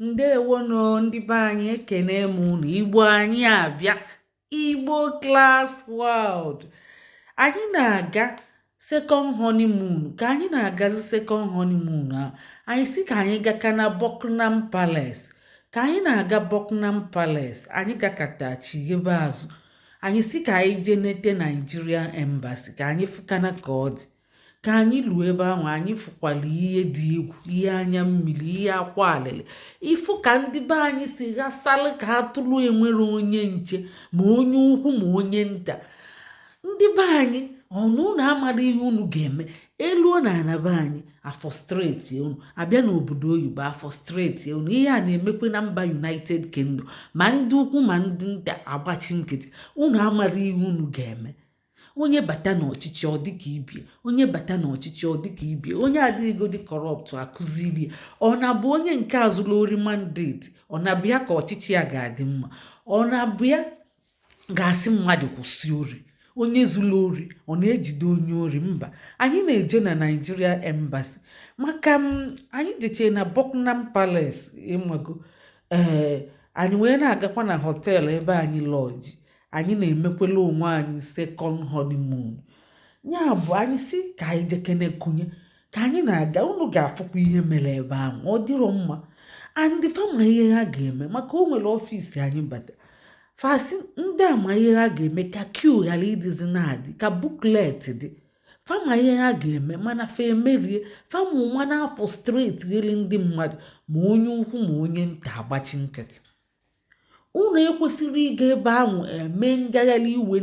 Ndewono ndị be anyị ekene m unu Igbo anyị abịa Igbo Class World. Anyị na-aga second honeymoon ka anyị na-agazi second honeymoon a anyị si ka anyị gaka na Buckingham Palace. Ka anyị na-aga Buckingham Palace anyị gakọta chighebe azụ anyị si ka anyị jee nete Nigerian Embassy ka anyị fụkana ka ọ dị. Ka anyị luo ebe ahụ anyị fụkwala ihe dị egwu, ihe anya mmiri, ihe akwa alịlị, ịfụ ka ndị be anyị si ghasalụ ka atụrụ enwere onye nche ma onye ukwu ma onye nta. Ndị be anyị ọnụ unu amara ihe unu ga-eme eluo na anaba anyị afọ streti unu abịa n'obodo oyibo afọ streti unu. Ihe a na-emekwe na mba United Kingdom, ma ndị ukwu ma ndị nta agbachi nkịtị. Unu amara ihe unu ga-eme. Onye bata n'ọchịchị ọ dịka ibie, onye bata n'ọchịchị ọ dịka ibie, onye adịghịgo dị kọrọpt akụziri ọ na-abụ onye nke azụla ori mandate, ọ na-abịa ka ọchịchị ya ga-adị mma, ọ na-abịa ga-asị mmadụ kwụsị ori. Onye zụla ori ọ na-ejide onye ori? Mba, anyị na-eje na Nigeria Embassy maka anyị jechee na Buckingham Palace ịmago. Anyị wee na-agakwa na họteelụ ebe anyị lọji. Anyị na-emekwela onwe anyị second honeymoon. Ya bụ anyị si ka anyị jekene kunye ka anyị na-aga. Unu ga-afụkwa ihe mere ebe ahụ, ọ dịrọ mma. Andị fama ihe ha ga-eme maka o nwere ọfisi anyị bata fasi ndị ama ihe ha ga-eme ka kiu ghara ịdịzi na-adị ka buklet dị. Fama ihe ha ga-eme mana fa emerie fama nwa n'afọ streti gheli ndị mmadụ ma onye ukwu ma onye nta agbachi nkịtị. Unu ekwesịrị ịga ebe ahụ eme ngagharị iwe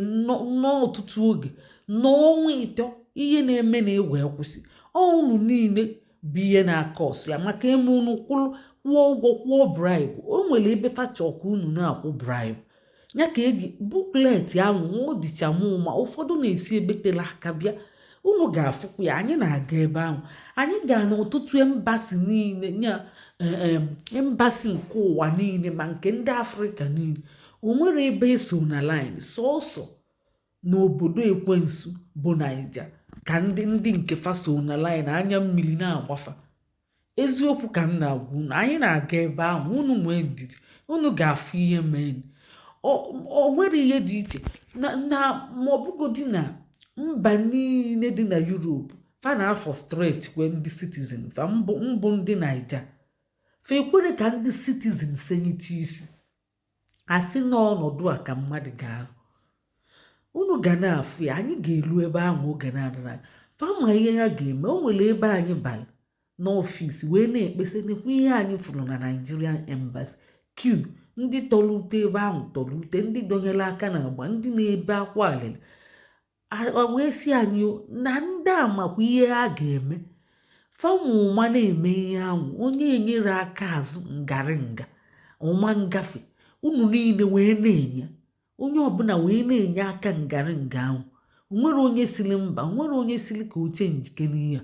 n'ọtụtụ oge n'ọnwa ịtọ. Ihe na-eme na-ewe kwụsị. Unu niile bụ ihe na-aka ọsụ ya maka eme unu kwụọ ụgwọ kwụọ bribe. O nwere ebe fachọka unu na-akwụ bribe ya ka eji buklet ahụ ọ dịcha mụma. Ụfọdụ na-esi ebe tere aka bịa. Unu ga-afụkwa ya. Anyị na-aga ebe ahụ anyị gaa n'ọtụtụ embasi niile nya embasi nke ụwa niile ma nke ndị Afrịka niile. O nwere ebe eso na line sọsọ n'obodo ekwensu bụ Naija ka ndị nke faso na line anya mmiri na-agbafa. Eziokwu ka m na-agwa unu, anyị na-aga ebe ahụ. Unu nwee ndidi, unu ga-afụ ihe mee. O nwere ihe dị iche na ma ọ bụgodị na mba niile dị na Europe fa na-afọ streti kwe ndị citizen fa mbụ ndị Naija fa ekwere ka ndị citizen senyite isi asị n'ọnọdụ a ka mmadụ ga-ahụ. Unu ga na-afụ ya. Anyị ga-elu ebe ahụ oge na-adịra fama ihe ha ga-eme. O nwere ebe anyị bara n'ọfisi wee na-ekpesa nekwa ihe anyị fụrụ na Nigerian Embassy q ndị tọlute ebe ahụ tọlute, ndị dọnyere aka na agba, ndị na-ebe akwa alịlị wee si anyị na ndị amakwa ihe ha ga-eme. Fama ụma na-eme ihe ahụ onye enyere aka azụ nga ụma ngafe. Unu niile wee na-enye onye ọbụla wee na-enye aka nga ahụ. Onwere onye siri mba, onwere onye siri ka oche njike n'ihe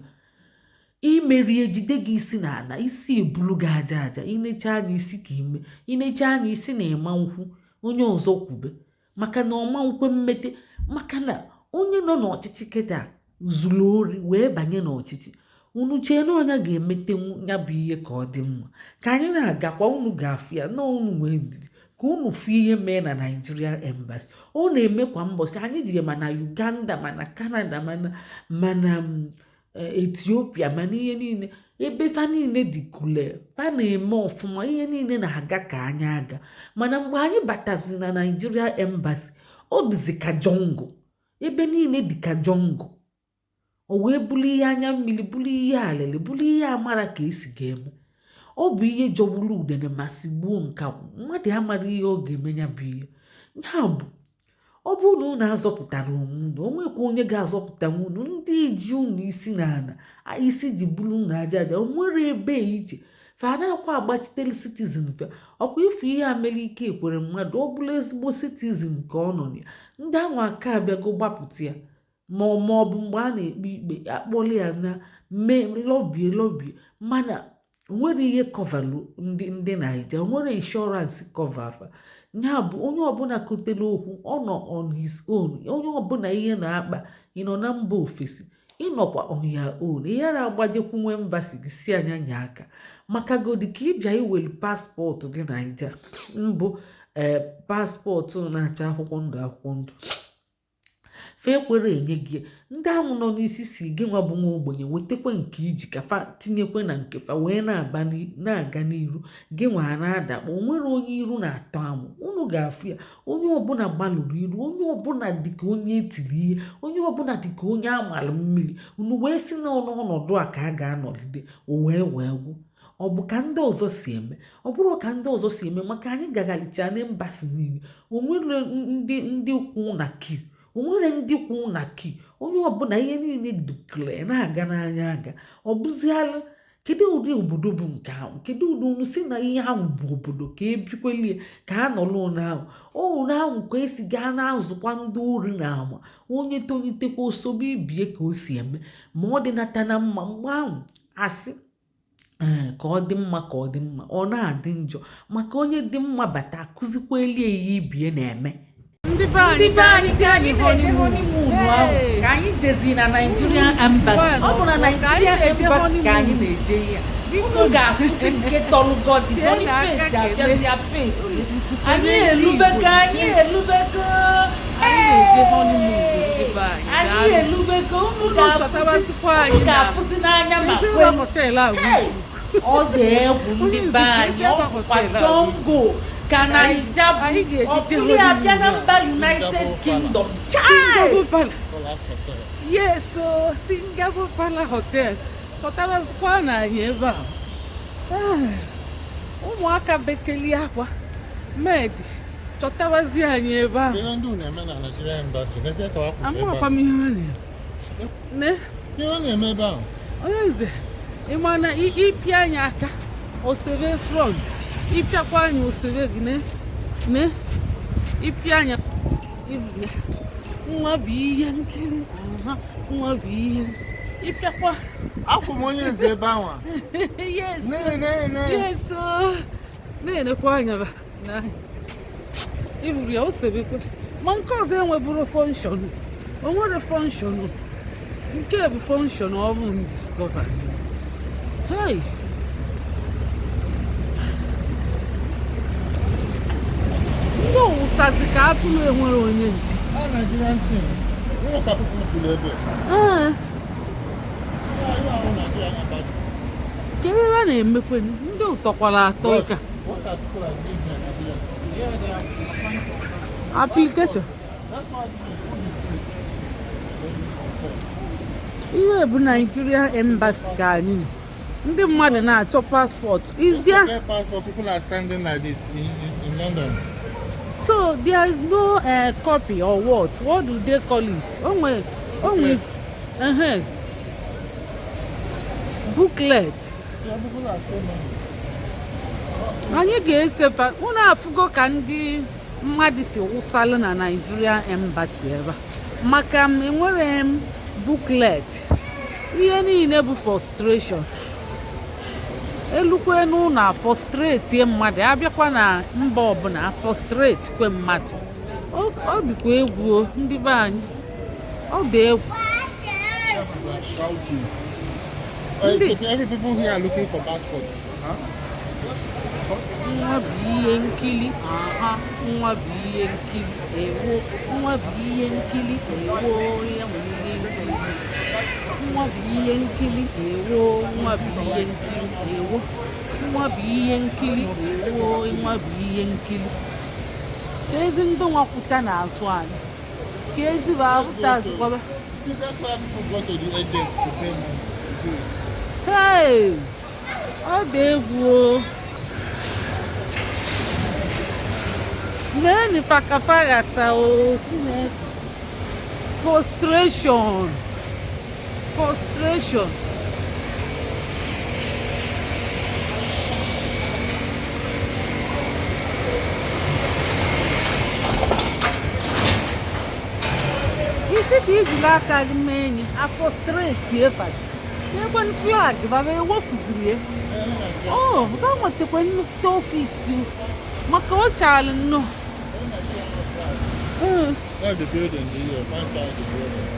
imeri ejide gị isi na ala, isi ebulu gị aja inecha anya isi ka ime inecha anya isi na ịma nkwụ onye ọzọ kwube maka na ọma nkwe mmete maka na onye nọ n'ọchịchị kịta zuru ori wee banye n'ọchịchị. Unu chee na ọnya ga-emetenwu ya bụ ihe ka ọ dị mma. Ka anyị na-agakwa unu ga-afụ ya na unu nwee ndidi ka unu fụ ihe mee na Nigeria Embassy. Ọ na-eme kwa mbọsị. Anyị dị mana Uganda mana Canada mana Ethiopia mana ihe niile ebe fa niile dị kule fa na-eme ọfụma. Ihe niile na-aga ka anya aga mana mgbe anyị batazi na Nigeria Embassy ọ dịzi ka jungle. Ebe niile dị ka jungle. O wee bụrụ ihe anya mmiri, bụrụ ihe alịlị, bụrụ ihe amara ka esi ga-eme. Ọ bụ ihe jọgburu udene masị gbuo nkakwụ. Mmadụ amara ihe ọ ga-eme ya bụ ihe. Ya bụ ọ bụrụ na unu azọpụtara onwe unu, o nwekwa onye ga-azọpụta unu. Ndị ji unu isi na ana isi ji bụrụ unu aja. O nwere ebe iche fa na-akwa agbachitere citizen fa. Ọkwa ife ihe Amerịka ekwere mmadụ ọ bụla ezigbo citizen ka ọ nọ ya. Ndị ahụ aka abịago gbapụta ya ma ọ bụ mgbe a na-ekpe ikpe akpọrọ ya na lọbie mana onwere ihe kọvalụ ndị Naija. Onwere inshọransị kọva afa. Ya bụ onye ọbụla kotere okwu ọ nọ on his own. Onye ọbụla ihe na-akpa ịnọ na mba ofesi ịnọkwa on your own. Ihe na-agbajekwu nwe mbasi gị si anya nya aka maka godi ka ịbịa iwelu paspọtụ gị Naija mbụ paspọtụ na-acha akwụkwọ ndụ fe kwere enye gị ndị ahụ nọ n'isi si gị nwa bụ nwa ogbenye wetakwa nke iji ka fa tinyekwe na nke fa wee na-aga n'iru gị nwa na-adakpọ onwere onye iru na-atọ amụ unu ga-afụ ya onye ọbụla gbalụrụ iru onye ọbụla dịka onye etiri ihe onye ọbụla dịka onye amalụ mmiri unu wee si n'ọnọdụ a ka a ga-anọgide o wee gwụ ọ bụ ka ndị ọzọ si eme ọ bụrụ ka ndị ọzọ si eme maka anyị gagharịcha na mbasi niile onwere ndị kwụ na kiu onwere ndị kwụ na ki onye ọbụla ihe niile dukle na-aga n'anya aga ọ bụziala kedu ụdị obodo bụ nke ahụ kedu ụdị unu si na ihe ahụ bụ obodo ka ebikwelie ka a nọrọ ụnụ ahụ ka esi gaa na-azụkwa ndị ori na ama onye tolitekwa osobe ibie ka o si eme ma ọ dịnata na mma mgbe ahụ asị ka ọ dị mma ka ọ dị mma ọ na-adị njọ maka onye dị mma bata akụzikwa elie ihe ibie na-eme ndị be anyị na-eje honeymoon ahụ ka anyị jezi na Nigerian Embassy ọ bụ na Nigerian Embassy ka anyị na-eje ya unu ga-afụzi nke tọlụgọdị Boniface abịazi ya fesi anyị elubego anyị elubego unu ga-afụzi n'anya ma ọ ga-egwu ndị be anyị ọkwa Jongo ka Naija bụ ọbụla abịa na mba United Kingdom yes Singapore Palace Hotel chọtabazikwa na anyị ebe a ụmụaka bekeli akwa medi chọtabazi anyị ebe a amakwa m ihe ọ na-eme ebe ahụ onye nze ịma na ịpịa anyị aka osebe front ịpịakwa anyị osebe gị ne ịpịa anya ibia nwa bụ ihe nkiri nwa bụ ihe ịpịakwa afọ m onye nze ebe ahụ yes na-enekwa anya ba na iburu ya osebekwa ma nke ọzọ enweburu function o nwere function nke bụ function ọ bụ discover hey ndị ụsazi ka atụrụ enwere onye nche ka ihe a na-emekwe ndị ụtọkwara atọ ka application ihe bụ Nigerian Embassy ka anyị ndị mmadụ na-achọ paspọtụ is there people are standing like this in London. So there is no copy or what do they call it? Only booklet. Yeah, people are so many. Anyị ga-esepa unu afụgo ka ndị mmadụ si wụsalụ na Nigerian Embassy ebe maka m enwere m booklet ihe niile bụ frustration elukwe n'ụlọ frustrate mmadụ abịakwa na mba ọbụla frustrate kwe mmadụ ọ dịkwa egwu ndị be anyị ọ dị egwu Every people here are looking for passport. nwa bụ ihe nkili nwa bụ ihe nkili ewo nwa bụ ihe nkili ewo ya nwere ihe nkili nwa bụ ihe nkili ewo nwa bụ ihe nkili ewo nwa bụ ihe nkili ewo nwa bụ ihe nkili ka ezi ndị nwakwụcha na-azụ anyị ka ezi bụ ahụta azụkwaba hey ọ dị egwu Nani pakapagasa o frustration isi ka ijiri aka gị mee enyi a frustrate efa ebe flag baba ewefuziri ya ba nwetakwa nnukwu ọfisi maka ọ chalụ nnọọ That's the building, the franchise building.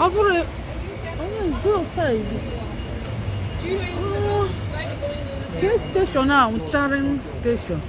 ọ bụrụ Oh, go outside. Gas station now, charging station.